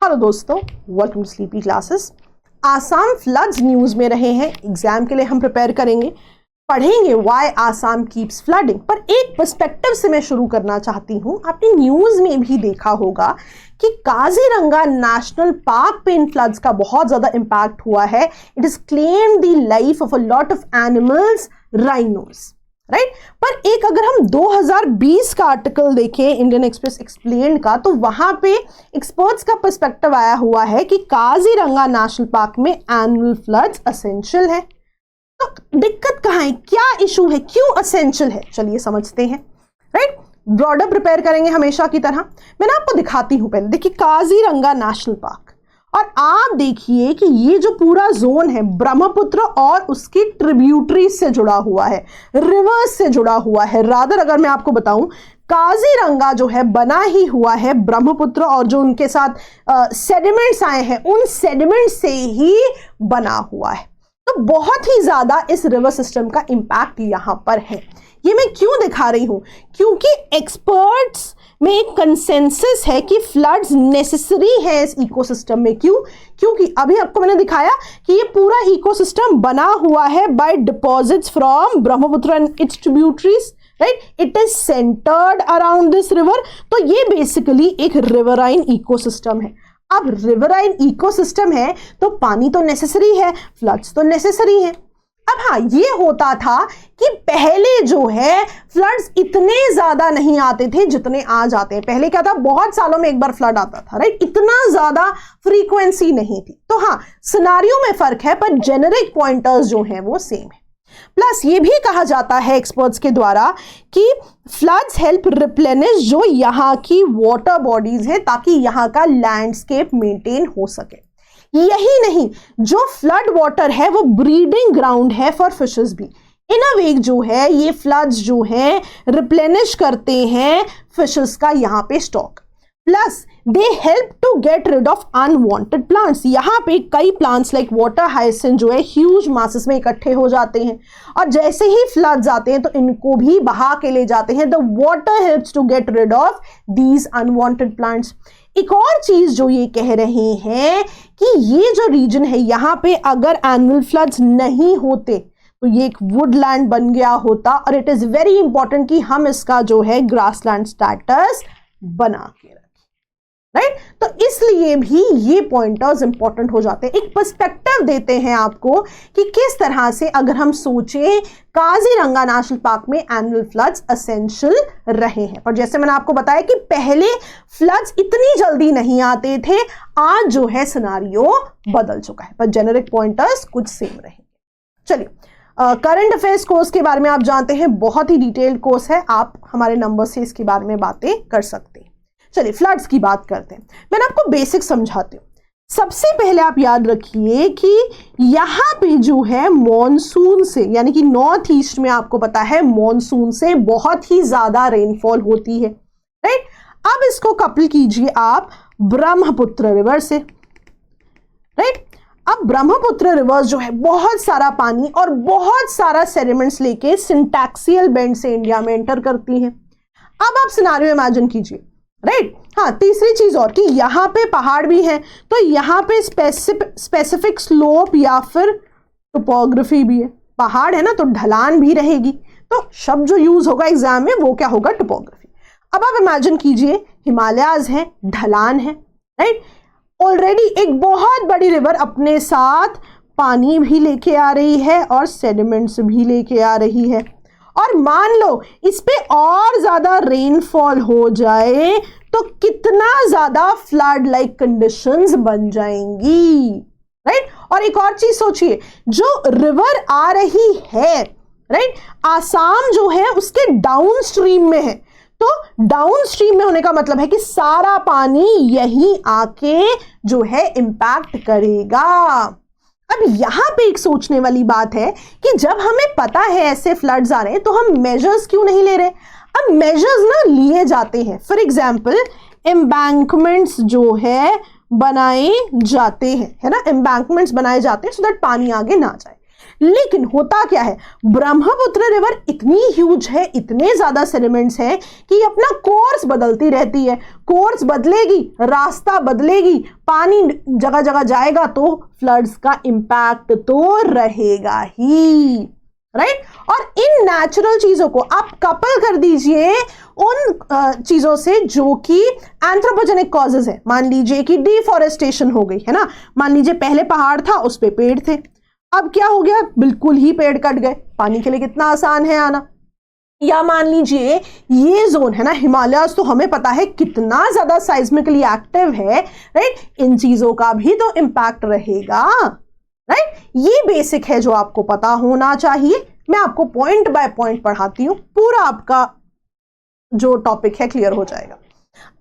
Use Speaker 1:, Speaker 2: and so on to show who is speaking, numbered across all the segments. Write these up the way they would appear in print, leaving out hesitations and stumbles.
Speaker 1: Hello दोस्तों, welcome to sleepy classes. Assam floods news में रहे हैं। एग्जाम के लिए हम प्रिपेयर करेंगे, पढ़ेंगे व्हाई आसाम कीप्स फ्लडिंग। पर एक पर्सपेक्टिव से मैं शुरू करना चाहती हूँ। आपने न्यूज़ में भी देखा होगा कि काजीरंगा नेशनल पार्क पे इन फ्लड्स का बहुत ज़्यादा इम्पैक्ट हुआ है। It is claimed the life of a lot of animals, rhinos, right. पर एक अगर हम 2020 का आर्टिकल देखें इंडियन एक्सप्रेस एक्सप्लेन्ड का, तो वहां पे एक्सपर्ट्स का पर्सपेक्टिव आया हुआ है कि काजीरंगा नेशनल पार्क में एनुअल फ्लड्स असेंशियल है। तो दिक्कत कहाँ है, क्या इशू है, क्यों असेंशियल है, चलिए समझते हैं, राइट। ब्रॉडर प्रिपेयर करेंगे हमेशा की तरह। मैं ना आपको दिखाती हूं पहले। देखिए काजीरंगा नेशनल पार्क, और आप देखिए कि ये जो पूरा जोन है ब्रह्मपुत्र और उसकी ट्रिब्यूटरी से जुड़ा हुआ है, रिवर्स से जुड़ा हुआ है। रादर अगर मैं आपको बताऊं, काजीरंगा जो है बना ही हुआ है ब्रह्मपुत्र और जो उनके साथ सेडिमेंट्स आए हैं उन सेडिमेंट से ही बना हुआ है। तो बहुत ही ज्यादा इस रिवर सिस्टम का इंपैक्ट यहां पर है। ये मैं क्यों दिखा रही हूं, क्योंकि एक्सपर्ट्स में एक कंसेंसस है कि फ्लड्स नेसेसरी है इस इकोसिस्टम में। क्यों? क्योंकि अभी आपको मैंने दिखाया कि ये पूरा इकोसिस्टम बना हुआ है by deposits from Brahmaputra and its tributaries, right. It is centred around this river. तो ये बेसिकली एक रिवराइन इकोसिस्टम है। अब रिवराइन इकोसिस्टम है तो पानी तो नेसेसरी है, फ्लड्स तो नेसेसरी है। अब हाँ, ये होता था कि पहले जो है फ्लड्स इतने ज्यादा नहीं आते थे जितने आज आते हैं। पहले क्या था, बहुत सालों में एक बार फ्लड आता था, राइट। इतना ज्यादा फ्रीक्वेंसी नहीं थी। तो हाँ, सिनारियो में फर्क है, पर जेनेरिक पॉइंटर्स जो हैं वो सेम है। प्लस ये भी कहा जाता है एक्सपर्ट्स के द्वारा कि फ्लड्स हेल्प रिप्लेनिश जो यहाँ की वाटर बॉडीज है, ताकि यहाँ का लैंडस्केप मेंटेन हो सके। यही नहीं, जो फ्लड वाटर है वो ब्रीडिंग ग्राउंड है फॉर फिशेस भी। इन अ वे जो है ये फ्लड्स जो है रिप्लेनिश करते हैं फिशेस का यहाँ पे stock. Plus they help to get rid of unwanted plants. यहाँ पे कई प्लांट्स लाइक वाटर हाइसिंथ जो है ह्यूज मासेस में इकट्ठे हो जाते हैं, और जैसे ही फ्लड्स आते हैं तो इनको भी बहा के ले जाते हैं। The water helps to get rid of these unwanted plants. एक और चीज जो ये कह रहे हैं कि ये जो रीजन है यहाँ पे अगर एनुअल फ्लड्स नहीं होते तो ये एक वुडलैंड बन गया होता, और इट इज वेरी इंपॉर्टेंट कि हम इसका जो है ग्रासलैंड स्टेटस बना के रखें, राइट। तो इसलिए भी ये पॉइंटर्स इंपॉर्टेंट हो जाते हैं, एक पर्सपेक्टिव देते हैं आपको कि किस तरह से अगर हम सोचें काजीरंगा नेशनल पार्क में एनुअल फ्लड्स असेंशियल रहे हैं। पर जैसे मैंने आपको बताया कि पहले फ्लड्स इतनी जल्दी नहीं आते थे, आज जो है सिनारियो बदल चुका है, पर जेनेरिक पॉइंटर्स कुछ सेम रहेंगे। चलिए, करंट अफेयर्स कोर्स के बारे में आप जानते हैं, बहुत ही डिटेल्ड कोर्स है, आप हमारे नंबर से इसके बारे में बातें कर सकते हैं। चलिए फ्लड्स की बात करते हैं। मैंने आपको बेसिक समझाती हूँ। सबसे पहले आप याद रखिए कि यहाँ पे जो है मॉनसून से, यानी कि नॉर्थ ईस्ट में आपको पता है मॉनसून से बहुत ही ज्यादा रेनफॉल होती है, राइट। अब इसको कपल कीजिए आप ब्रह्मपुत्र रिवर से, राइट। अब ब्रह्मपुत्र रिवर जो है बहुत सारा पानी और बहुत सारा सेडिमेंट्स लेके सिंटैक्सियल बेंड से इंडिया में एंटर करती हैं। अब आप सिनारियो इमेजिन कीजिए, राइट। हाँ, तीसरी चीज और कि यहाँ पे पहाड़ भी हैं, तो यहाँ पे स्पेसिफिक स्लोप या फिर टोपोग्राफी भी है। पहाड़ है ना, तो ढलान भी रहेगी, तो शब्द जो यूज होगा एग्जाम में वो क्या होगा, टोपोग्राफी। अब आप इमेजिन कीजिए हिमालयाज हैं, ढलान है, राइट। ऑलरेडी एक बहुत बड़ी रिवर अपने साथ पानी भी लेके आ रही है और सेडिमेंट्स भी लेके आ रही है, और मान लो इस पे और ज्यादा रेनफॉल हो जाए तो कितना ज्यादा फ्लड लाइक कंडीशंस बन जाएंगी, राइट। और एक और चीज सोचिए, जो रिवर आ रही है, राइट, आसाम जो है उसके डाउन स्ट्रीम में है, तो डाउन स्ट्रीम में होने का मतलब है कि सारा पानी यहीं आके जो है इंपैक्ट करेगा। अब यहां पे एक सोचने वाली बात है कि जब हमें पता है ऐसे फ्लड्स आ रहे हैं तो हम मेजर्स क्यों नहीं ले रहे। अब मेजर्स ना लिए जाते हैं, फॉर एग्जांपल एम्बैंकमेंट्स जो है बनाए जाते हैं, है ना, एम्बैंकमेंट्स बनाए जाते हैं सो दैट पानी आगे ना जाए। लेकिन होता क्या है, ब्रह्मपुत्र रिवर इतनी ह्यूज है, इतने ज्यादा सेडिमेंट्स हैं कि अपना कोर्स बदलती रहती है। कोर्स बदलेगी, रास्ता बदलेगी, पानी जगह जगह जाएगा तो फ्लड्स का इंपैक्ट तो रहेगा ही, राइट। और इन नेचुरल चीजों को आप कपल कर दीजिए उन चीजों से जो कि एंथ्रोपोजेनिक कॉजेज है। मान लीजिए कि डिफॉरेस्टेशन हो गई है ना, मान लीजिए पहले पहाड़ था, उस पे पेड़ थे, अब क्या हो गया, बिल्कुल ही पेड़ कट गए, पानी के लिए कितना आसान है आना। या मान लीजिए ये जोन है ना हिमालयस, तो हमें पता है कितना ज्यादा साइस्मिकली एक्टिव है, राइट। इन चीजों का भी तो इंपैक्ट रहेगा, राइट। ये बेसिक है जो आपको पता होना चाहिए। मैं आपको पॉइंट बाय पॉइंट पढ़ाती हूं, पूरा आपका जो टॉपिक है क्लियर हो जाएगा।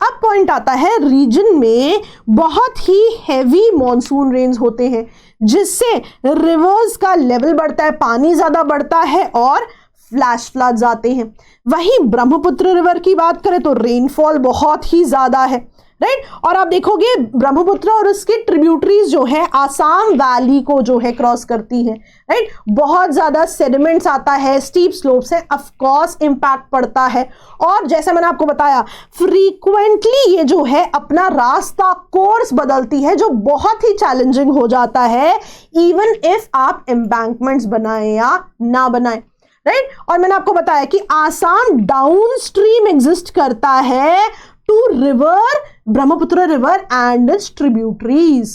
Speaker 1: अब पॉइंट आता है, रीजन में बहुत ही हैवी मॉनसून रेन्स होते हैं जिससे रिवर्स का लेवल बढ़ता है, पानी ज्यादा बढ़ता है और फ्लैश फ्लड्स आते हैं। वहीं ब्रह्मपुत्र रिवर की बात करें तो रेनफॉल बहुत ही ज्यादा है, राइट। और आप देखोगे ब्रह्मपुत्र और उसकी ट्रिब्यूटरीज जो है आसाम वैली को जो है क्रॉस करती है, राइट। बहुत ज्यादा सेडिमेंट्स आता है, स्टीप स्लोप्स है, ऑफ कोर्स इंपैक्ट पड़ता है। और जैसे मैंने आपको बताया फ्रीक्वेंटली ये जो है अपना रास्ता कोर्स बदलती है, जो बहुत ही चैलेंजिंग हो जाता है इवन इफ आप एम्बैंकमेंट्स बनाए या ना बनाए, राइट। और मैंने आपको बताया कि आसाम डाउन स्ट्रीम एग्जिस्ट करता है to river Brahmaputra river and its tributaries,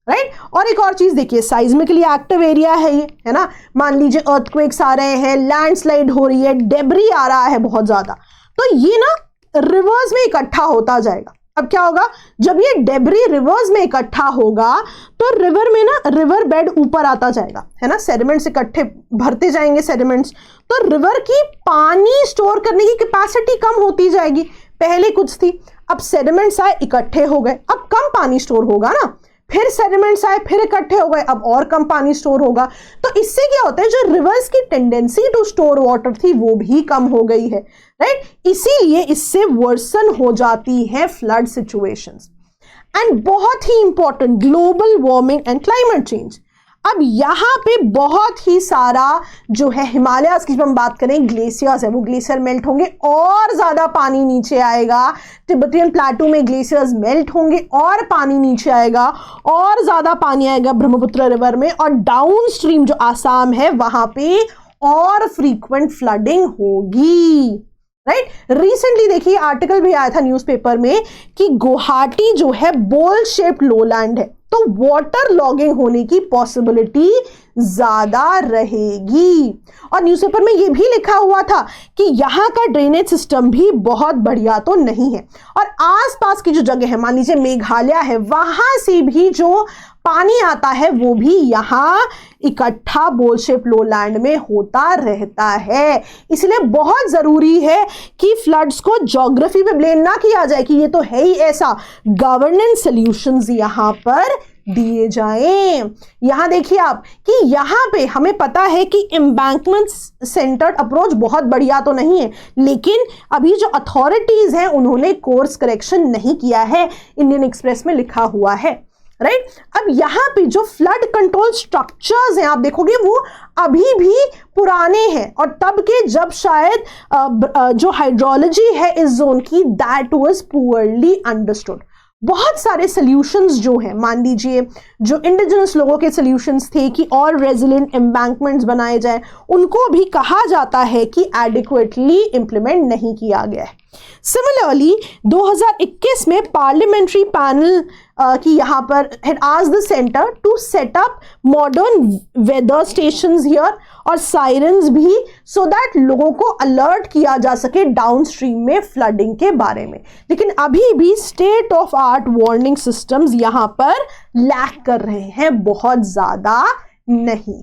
Speaker 1: right. और एक और चीज देखिए, साइज्मिकली एक्टिव एरिया है ये, है ना। मान लीजिए अर्थक्वेक्स आ रहे हैं, लैंडस्लाइड हो रही है, डेब्री आ रहा है बहुत ज्यादा, तो ये ना रिवर्स में इकट्ठा होता जाएगा। अब क्या होगा, जब ये डेब्री रिवर्स में इकट्ठा होगा तो रिवर में ना रिवर बेड ऊपर आता जाएगा, है ना। सेडिमेंट्स इकट्ठे भरते जाएंगे सेडिमेंट्स, तो रिवर की पानी स्टोर करने की कैपेसिटी कम होती जाएगी। पहले कुछ थी, अब सेडिमेंट्स आए, इकट्ठे हो गए, अब कम पानी स्टोर होगा ना। फिर सेडिमेंट्स आए, फिर इकट्ठे हो गए, अब और कम पानी स्टोर होगा। तो इससे क्या होता है, जो रिवर्स की टेंडेंसी टू स्टोर वाटर थी वो भी कम हो गई है, राइट। इसीलिए इससे वर्सन हो जाती है फ्लड सिचुएशंस। एंड बहुत ही important, global warming and climate change. अब यहां पे बहुत ही सारा जो है हिमालयस की जब हम बात करें ग्लेशियर्स है, वो ग्लेशियर मेल्ट होंगे और ज्यादा पानी नीचे आएगा। तिब्बतियन प्लेटू में ग्लेशियर्स मेल्ट होंगे और पानी नीचे आएगा, और ज्यादा पानी आएगा ब्रह्मपुत्र रिवर में, और डाउन स्ट्रीम जो आसाम है वहां पे और फ्रीक्वेंट फ्लडिंग होगी, राइट। रिसेंटली देखिए आर्टिकल भी आया था न्यूज़पेपर में कि गुवाहाटी जो है बोल शेप्ड लोलैंड है, तो वाटर लॉगिंग होने की पॉसिबिलिटी ज्यादा रहेगी। और न्यूज़पेपर में यह भी लिखा हुआ था कि यहां का ड्रेनेज सिस्टम भी बहुत बढ़िया तो नहीं है, और आसपास की जो जगह है, मान लीजिए मेघालय है, वहां से भी जो पानी आता है वो भी यहां इकट्ठा बोल शेप लोलैंड में होता रहता है। इसलिए बहुत जरूरी है कि फ्लड्स को ज्योग्राफी पे ब्लेम ना किया जाए कि ये तो है ही ऐसा, गवर्नेंस सॉल्यूशंस यहां पर दिए जाएं। यहां देखिए आप कि यहां पे हमें पता है कि एम्बैंकमेंट सेंटर्ड अप्रोच बहुत बढ़िया तो नहीं है, लेकिन अभी जो अथॉरिटीज हैं उन्होंने कोर्स करेक्शन नहीं किया है, इंडियन एक्सप्रेस में लिखा हुआ है, राइट। अब यहां पे जो फ्लड कंट्रोल स्ट्रक्चर्स हैं आप देखोगे वो अभी भी पुराने हैं, और तब के जब शायद जो हाइड्रोलॉजी है इस जोन की दैट वाज पुअरली अंडरस्टूड। बहुत सारे सॉल्यूशंस जो हैं, मान लीजिए जो इंडिजिनस लोगों के सॉल्यूशंस थे कि और रेजिलिएंट एम्बैंकमेंट्स बनाए जाएं, उनको भी कहा जाता है कि एडिक्वेटली इंप्लीमेंट नहीं किया गया है। सिमिलरली 2021 में पार्लियामेंट्री पैनल की यहाँ पर had asked the center to set up modern weather stations here और साइरन्स भी, so that लोगों को अलर्ट किया जा सके डाउन स्ट्रीम में फ्लडिंग के बारे में। लेकिन अभी भी state of art warning systems यहाँ पर लैक कर रहे हैं, बहुत ज्यादा नहीं।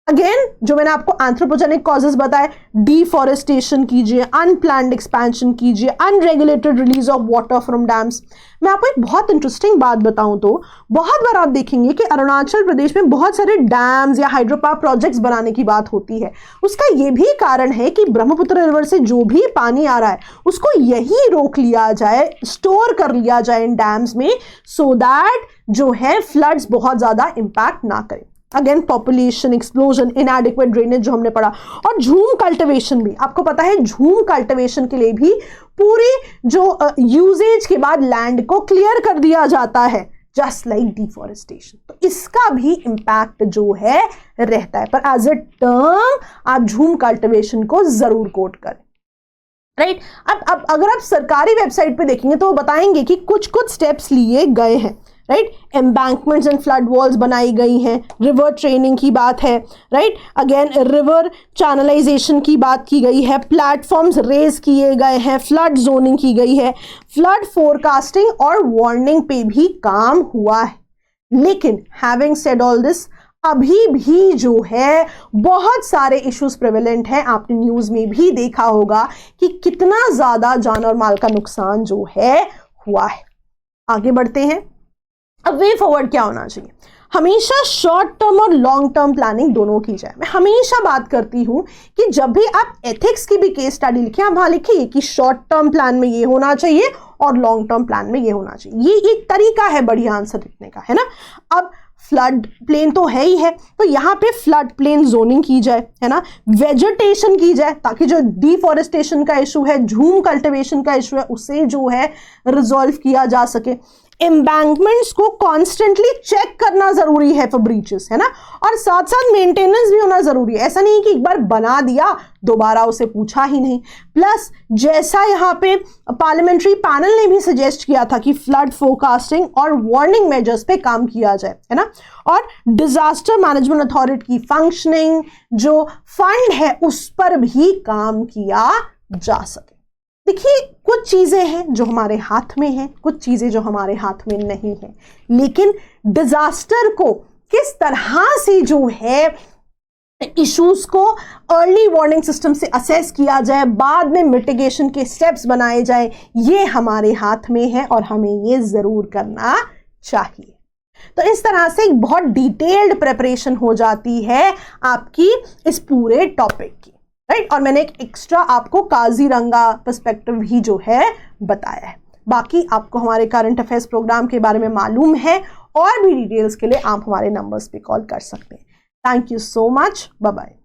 Speaker 1: अगेन जो मैंने आपको एंथ्रोपोजेनिक कॉजेस बताए, डिफॉरेस्टेशन कीजिए, अनप्लान्ड एक्सपेंशन कीजिए, unregulated release of water from dams. मैं आपको एक बहुत इंटरेस्टिंग बात बताऊं तो बहुत बार आप देखेंगे कि अरुणाचल प्रदेश में बहुत सारे डैम्स या हाइड्रो पावर प्रोजेक्ट्स बनाने की बात होती है। उसका यह भी कारण है कि ब्रह्मपुत्र रिवर से जो भी पानी आ रहा है उसको यही रोक लिया जाए, स्टोर कर लिया जाए इन डैम्स में, सो दैट जो है फ्लड्स बहुत ज्यादा इंपैक्ट ना करें। अगेन पॉपुलेशन एक्सप्लोजन, इनएडिक्वेट ड्रेनेज जो हमने पढ़ा, और झूम कल्टिवेशन भी। आपको पता है झूम कल्टिवेशन के लिए भी पूरी जो यूजेज के बाद लैंड को क्लियर कर दिया जाता है, जस्ट लाइक डिफॉरेस्टेशन। तो इसका भी इंपैक्ट जो है रहता है, पर एज ए टर्म आप झूम कल्टिवेशन को जरूर कोट करें, राइट। अब अगर आप सरकारी वेबसाइट पे देखेंगे तो वो बताएंगे कि कुछ कुछ स्टेप्स लिए गए हैं, right. Embankments and flood walls बनाई गई हैं, रिवर ट्रेनिंग की बात है, राइट। अगेन रिवर चैनलाइजेशन की बात की गई है, प्लेटफॉर्म्स रेज किए गए हैं, फ्लड जोनिंग की गई है, फ्लड फोरकास्टिंग और वार्निंग पे भी काम हुआ है। लेकिन हैविंग सेड ऑल दिस, अभी भी जो है बहुत सारे इश्यूज प्रेवेलेंट हैं। आपने न्यूज में भी देखा होगा कि कितना ज्यादा जान और माल का नुकसान जो है हुआ है। आगे बढ़ते हैं। अब वे फॉरवर्ड क्या होना चाहिए? हमेशा शॉर्ट टर्म और लॉन्ग टर्म प्लानिंग दोनों की जाए। मैं हमेशा बात करती हूं कि जब भी आप एथिक्स की भी केस स्टडी लिखें, आप वहां लिखिए कि शॉर्ट टर्म प्लान में ये होना चाहिए और लॉन्ग टर्म प्लान में ये होना चाहिए। ये एक तरीका है बढ़िया आंसर लिखने का, है ना। अब फ्लड प्लेन तो है ही है, तो यहाँ पे फ्लड प्लेन जोनिंग की जाए, है ना, वेजिटेशन की जाए, ताकि जो डिफॉरेस्टेशन का इशू है, झूम कल्टिवेशन का इशू है, उसे जो है रिजॉल्व किया जा सके। एम्बैंकमेंट्स को कॉन्स्टेंटली चेक करना जरूरी है फॉर ब्रीचेस, है ना, और साथ साथ मेंटेनेंस भी होना जरूरी है। ऐसा नहीं कि एक बार बना दिया दोबारा उसे पूछा ही नहीं। प्लस जैसा यहाँ पे पार्लियामेंट्री पैनल ने भी सजेस्ट किया था कि फ्लड फोरकास्टिंग और वार्निंग मेजर्स पे काम किया जाए, है ना, और डिजास्टर मैनेजमेंट अथॉरिटी की फंक्शनिंग जो फंड है उस पर भी काम किया जा सके। देखिए कुछ चीजें हैं जो हमारे हाथ में हैं, कुछ चीजें जो हमारे हाथ में नहीं है, लेकिन डिजास्टर को किस तरह से जो है इश्यूज को अर्ली वार्निंग सिस्टम से असेस किया जाए, बाद में मिटिगेशन के स्टेप्स बनाए जाए, ये हमारे हाथ में है और हमें ये जरूर करना चाहिए। तो इस तरह से एक बहुत डिटेल्ड प्रिपरेशन हो जाती है आपकी इस पूरे टॉपिक की, राइट। और मैंने एक एक्स्ट्रा आपको काजीरंगा पर्सपेक्टिव भी जो है बताया है। बाकी आपको हमारे करंट अफेयर्स प्रोग्राम के बारे में मालूम है, और भी डिटेल्स के लिए आप हमारे नंबर्स पे कॉल कर सकते हैं। Thank you so much, bye bye.